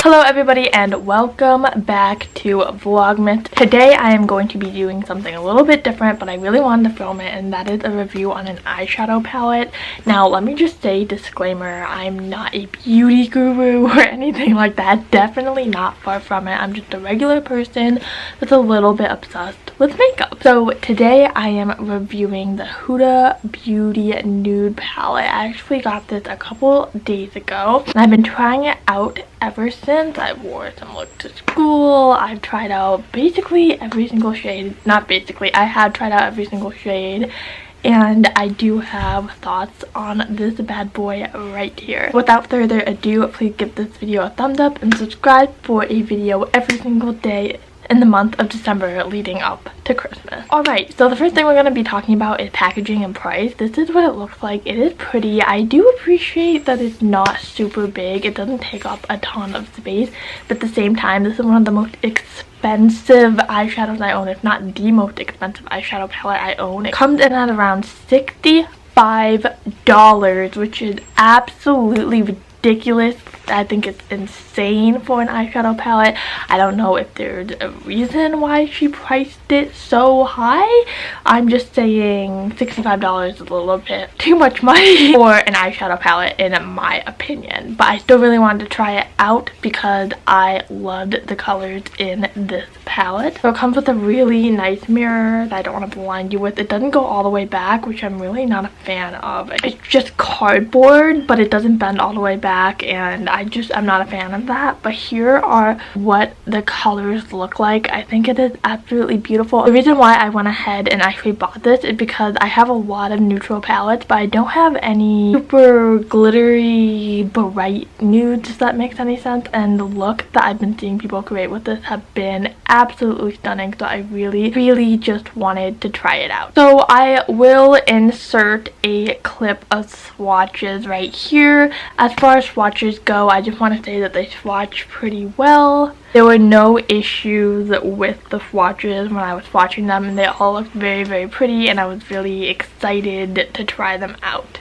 Hello everybody and welcome back to Vlogmas. Today I am going to be doing something a little bit different, but I really wanted to film it, and that is a review on an eyeshadow palette. Now let me just say, disclaimer, I'm not a beauty guru or anything like that. Definitely not, far from it. I'm just a regular person that's a little bit obsessed with makeup. So today I am reviewing the Huda Beauty Nude palette. I actually got this a couple days ago and I've been trying it out ever since. I wore some look to school. I've tried out basically every single shade. Not basically, I have tried out every single shade, and I do have thoughts on this bad boy right here. Without further ado, please give this video a thumbs up and subscribe for a video every single day in the month of December leading up to Christmas. Alright, so the first thing we're going to be talking about is packaging and price. This is what it looks like. It is pretty. I do appreciate that it's not super big. It doesn't take up a ton of space, but at the same time, this is one of the most expensive eyeshadows I own, if not the most expensive eyeshadow palette I own. It comes in at around $65, which is absolutely ridiculous. I think it's insane for an eyeshadow palette. I don't know if there's a reason why she priced it so high. I'm just saying $65 is a little bit too much money for an eyeshadow palette in my opinion. But I still really wanted to try it out because I loved the colors in this palette. So it comes with a really nice mirror that I don't want to blind you with. It doesn't go all the way back, which I'm really not a fan of. It's just cardboard, but it doesn't bend all the way back, and I'm not a fan of that. But here are what the colors look like. I think it is absolutely beautiful. The reason why I went ahead and actually bought this is because I have a lot of neutral palettes, but I don't have any super glittery bright nudes, if that makes any sense. And the look that I've been seeing people create with this have been absolutely stunning, so I really just wanted to try it out. So I will insert a clip of swatches right here. As far as swatches go, I just want to say that they swatch pretty well. There were no issues with the swatches when I was swatching them, and they all looked very pretty, and I was really excited to try them out.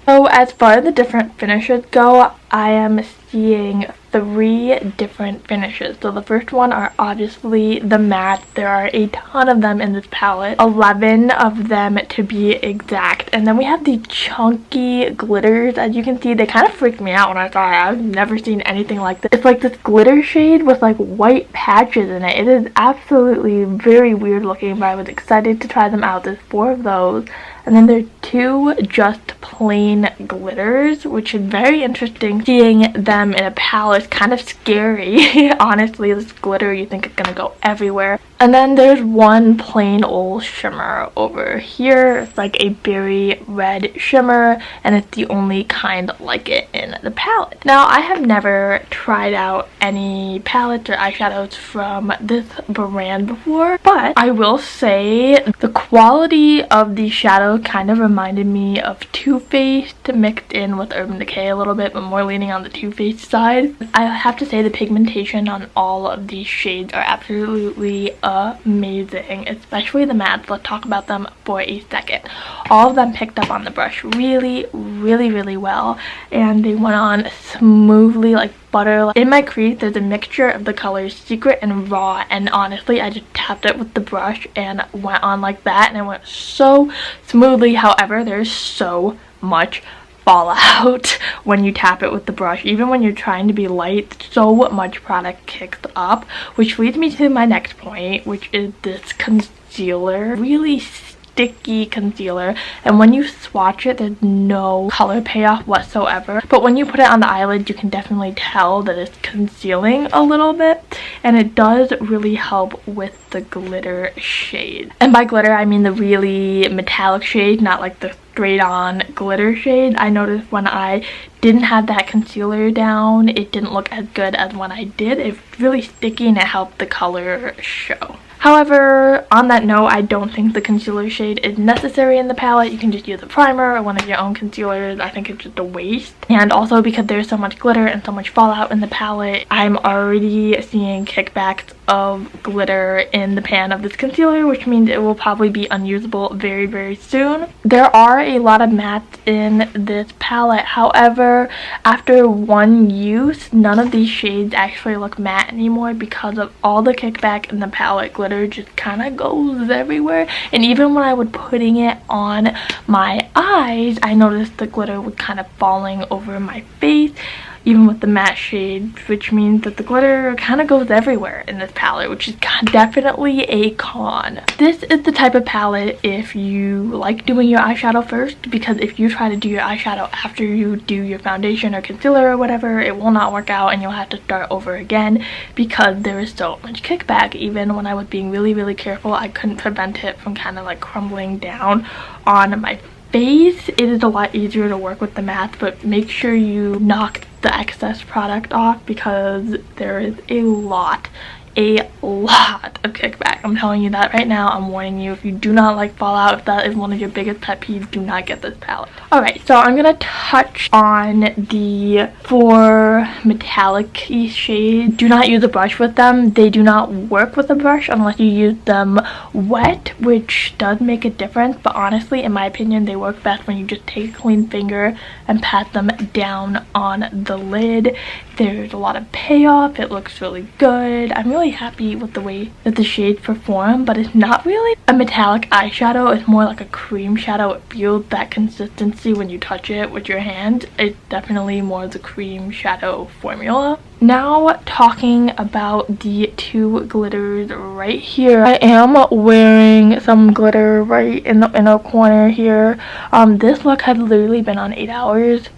So as far as the different finishes go, I am seeing 3 different finishes. So the first one are obviously the matte. There are a ton of them in this palette, 11 of them to be exact. And then we have the chunky glitters. As you can see, they kind of freaked me out when I saw it. I've never seen anything like this. It's like this glitter shade with like white patches in it. It is absolutely very weird looking, but I was excited to try them out. There's 4 of those. And then there are 2 just plain glitters, which is very interesting. Seeing them in a palette is kind of scary. Honestly, this glitter, you think it's gonna go everywhere. And then there's 1 plain old shimmer over here. It's like a berry red shimmer, and it's the only kind like it in the palette. Now, I have never tried out any palettes or eyeshadows from this brand before, but I will say the quality of the shadow kind of reminded me of Too Faced mixed in with Urban Decay a little bit, but more leaning on the Too Faced side. I have to say the pigmentation on all of these shades are absolutely amazing, especially the mattes. Let's talk about them for a second. All of them picked up on the brush really well, and they went on smoothly like butter. In my crease, there's a mixture of the colors Secret and Raw, and honestly, I just tapped it with the brush and went on like that, and it went so smoothly. However, there's so much fallout when you tap it with the brush. Even when you're trying to be light, so much product kicks up, which leads me to my next point, which is this concealer. Really sticky concealer, and when you swatch it, there's no color payoff whatsoever, but when you put it on the eyelid, you can definitely tell that it's concealing a little bit, and it does really help with the glitter shade. And by glitter, I mean the really metallic shade, not like the straight on glitter shade. I noticed when I didn't have that concealer down, it didn't look as good as when I did. It's really sticky, and it helped the color show. However, on that note, I don't think the concealer shade is necessary in the palette. You can just use a primer or one of your own concealers. I think it's just a waste. And also because there's so much glitter and so much fallout in the palette, I'm already seeing kickbacks of glitter in the pan of this concealer, which means it will probably be unusable very, very soon. There are a lot of mattes in this palette. However, after one use, none of these shades actually look matte anymore because of all the kickback in the palette. Glitter just kind of goes everywhere, and even when I was putting it on my eyes, I noticed the glitter was kind of falling over my face, even with the matte shades, which means that the glitter kind of goes everywhere in this palette, which is definitely a con. This is the type of palette if you like doing your eyeshadow first, because if you try to do your eyeshadow after you do your foundation or concealer or whatever, it will not work out and you'll have to start over again because there is so much kickback. Even when I was being really, really careful, I couldn't prevent it from kind of like crumbling down on my face. It is a lot easier to work with the matte, but make sure you knock the excess product off because there is a lot of kickback. I'm telling you that right now. I'm warning you. If you do not like fallout, if that is one of your biggest pet peeves, do not get this palette. Alright, so I'm gonna touch on the 4 metallic-y shades. Do not use a brush with them. They do not work with a brush unless you use them wet, which does make a difference, but honestly, in my opinion, they work best when you just take a clean finger and pat them down on the lid. There's a lot of payoff. It looks really good. I'm really happy with the way that the shades perform, but it's not really a metallic eyeshadow. It's more like a cream shadow. It feels that consistency when you touch it with your hand. It's definitely more the cream shadow formula. Now talking about the 2 glitters right here. I am wearing some glitter right in the inner corner here. This look had literally been on 8 hours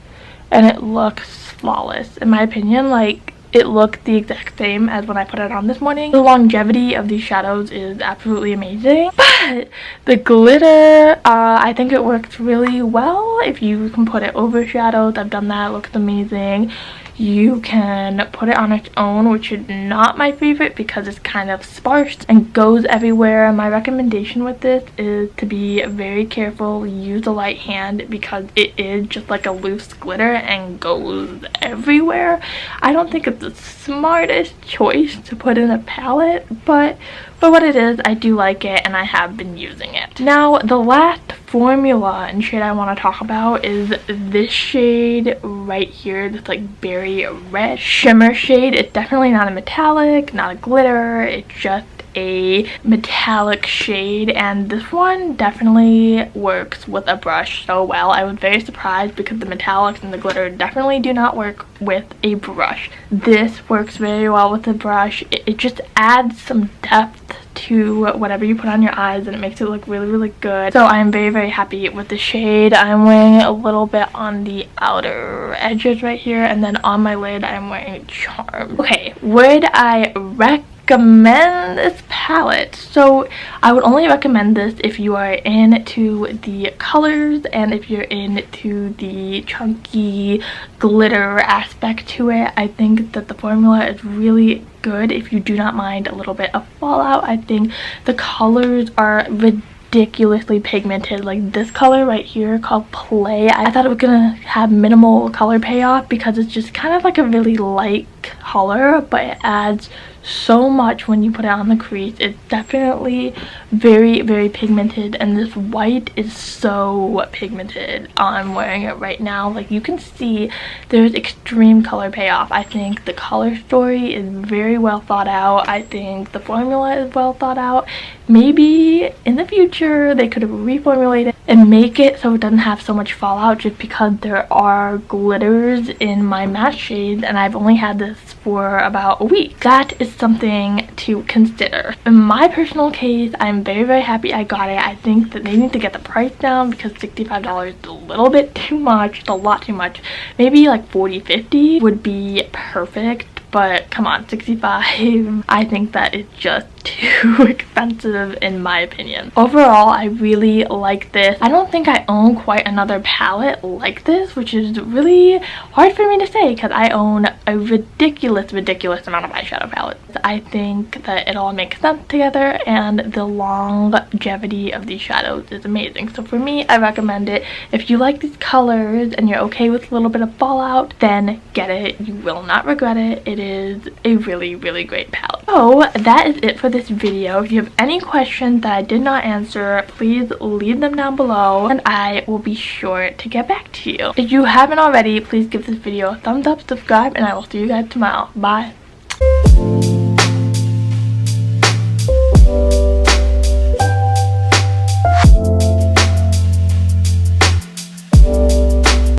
and it looks flawless in my opinion. Like, it looked the exact same as when I put it on this morning. The longevity of these shadows is absolutely amazing, but the glitter, I think it works really well if you can put it over shadows. I've done that. It looks amazing. You can put it on its own, which is not my favorite because it's kind of sparse and goes everywhere. My recommendation with this is to be very careful. Use a light hand because it is just like a loose glitter and goes everywhere. I don't think it's the smartest choice to put in a palette, but for what it is, I do like it and I have been using it. Now, the last formula and shade I want to talk about is this shade right here, this like berry red shimmer shade. It's definitely not a metallic, not a glitter, it's just a metallic shade, and this one definitely works with a brush so well. I was very surprised because the metallics and the glitter definitely do not work with a brush. This works very well with a brush. It just adds some depth to whatever you put on your eyes and it makes it look really, really good. So I'm very, very happy with the shade. I'm wearing a little bit on the outer edges right here, and then on my lid I'm wearing Charm. Okay, would I recommend this palette? So I would only recommend this if you are into the colors and if you're into the chunky glitter aspect to it. I think that the formula is really good if you do not mind a little bit of fallout. I think the colors are ridiculously pigmented. Like this color right here called Play, I thought it was gonna have minimal color payoff because it's just kind of like a really light color, but it adds so much when you put it on the crease. It's definitely very, very pigmented, and this white is so pigmented. I'm wearing it right now. Like, you can see there's extreme color payoff. I think the color story is very well thought out. I think the formula is well thought out. Maybe in the future they could have reformulated and make it so it doesn't have so much fallout, just because there are glitters in my matte shades and I've only had this for about a week. That is something to consider. In my personal case, I'm very, very happy I got it. I think that they need to get the price down because $65 is a little bit too much. It's a lot too much. Maybe like $40-$50 would be perfect, but come on, $65. I think that is just too expensive in my opinion. Overall, I really like this. I don't think I own quite another palette like this, which is really hard for me to say because I own a ridiculous amount of eyeshadow palettes. I think that it all makes sense together and the longevity of these shadows is amazing. So for me, I recommend it. If you like these colors and you're okay with a little bit of fallout, then get it. You will not regret it. It is a really great palette. So that is it for this video. If you have any questions that I did not answer, please leave them down below and I will be sure to get back to you. If you haven't already, please give this video a thumbs up, subscribe, and I will see you guys tomorrow. Bye.